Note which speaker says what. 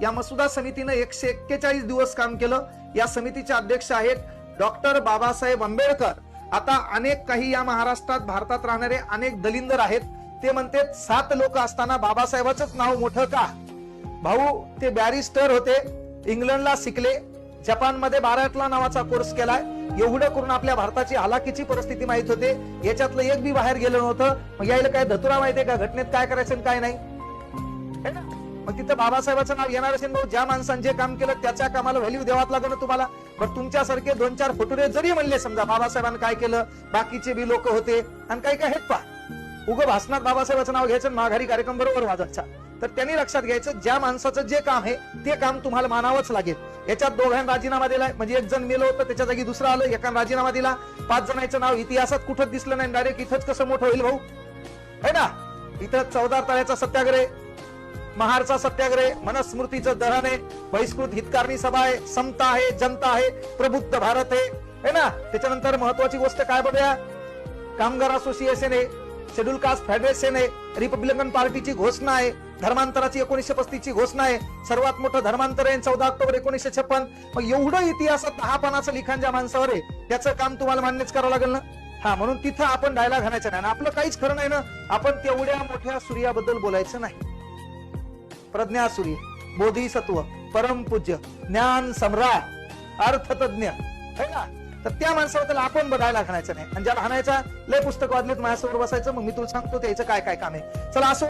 Speaker 1: या मसुदा समितीनं 141 दिवस काम केलं. या समितीचे अध्यक्ष आहेत डॉक्टर बाबासाहेब आंबेडकर. आता अनेक काही या महाराष्ट्रात भारतात राहणारे अनेक दलिंदर आहेत. ते म्हणते 7 लोक असताना बाबासाहेबांचंच नाव मोठं का? भाऊ, ते बॅरिस्टर होते, इंग्लंडला शिकले, जपानमध्ये बाराटला नावाचा कोर्स केलाय. एवढं करून आपल्या भारताची हालाकीची परिस्थिती माहित होते. याच्यातलं एक बी बाहेर गेलं नव्हतं. मग यायला काय धतुरा माहितीये का घटनेत काय करायचं आणि काय नाही? है ना? मग तिथं बाबासाहेबांचं नाव येणार असेल. भाऊ, ज्या माणसाने जे काम केलं त्याच्या कामाला व्हॅल्यू द्यावाच लागेल ना तुम्हाला. पण तुमच्यासारखे 2-4 फुटुरे जरी म्हणले समजा बाबासाहेबांनी काय केलं, बाकीचे बी लोक होते आणि काही काय आहेत पा उगं भाषणात बाबासाहेबांचं नाव घ्यायचं, माघारी कार्यक्रम बरोबर वाजायचा. तर त्यांनी लक्षात घ्यायचं ज्या माणसाचं जे काम आहे ते काम तुम्हाला मानावंच लागेल. याच्यात दोघांनी राजीनामा दिलाय, म्हणजे एक जण मेलं होतं त्याच्या जागी दुसरं आलं, एकाने राजीनामा दिला. 5 जणांचं नाव इतिहासात कुठंच दिसलं नाही. डायरेक्ट इथंच कसं मोठं होईल भाऊ, है ना? इथं 14 तळ्याचा सत्याग्रह, महारचा सत्याग्रह, मनुस्मृतीचं दहन आहे, बहिष्कृत हितकारणी सभा आहे, समता आहे, जनता आहे, प्रबुद्ध भारत आहे, है ना? त्याच्यानंतर महत्वाची गोष्ट काय बघूया, कामगार असोसिएशन आहे, शेड्यूल कास्ट फेडरेशन आहे, रिपब्लिकन पार्टीची घोषणा आहे, धर्मांतराची 1935 ची घोषणा आहे, सर्वात मोठं धर्मांतर आहे 14 ऑक्टोबर 1956. मग एवढं इतिहासात 10 पानाचं लिखाण ज्या माणसावर आहे त्याचं काम तुम्हाला मान्यच करावं लागेल ना. हा, म्हणून तिथं आपण डायलॉग घालायचा नाही. आपलं काहीच खरं नाही ना. आपण तेवढ्या मोठ्या सूर्याबद्दल बोलायचं नाही. प्रज्ञा सूर्य, बोधिसत्व, परमपूज्य, ज्ञान सम्राट, अर्थतज्ञ, है ना? तर त्या माणसाबद्दल आपण बघायला हाणायचं नाही. आणि ज्याला हाणायचा लय पुस्तक वाजलेत माझ्यासमोर बसायचं, मग मी तुला सांगतो त्याचं काय काय काम आहे. चला असं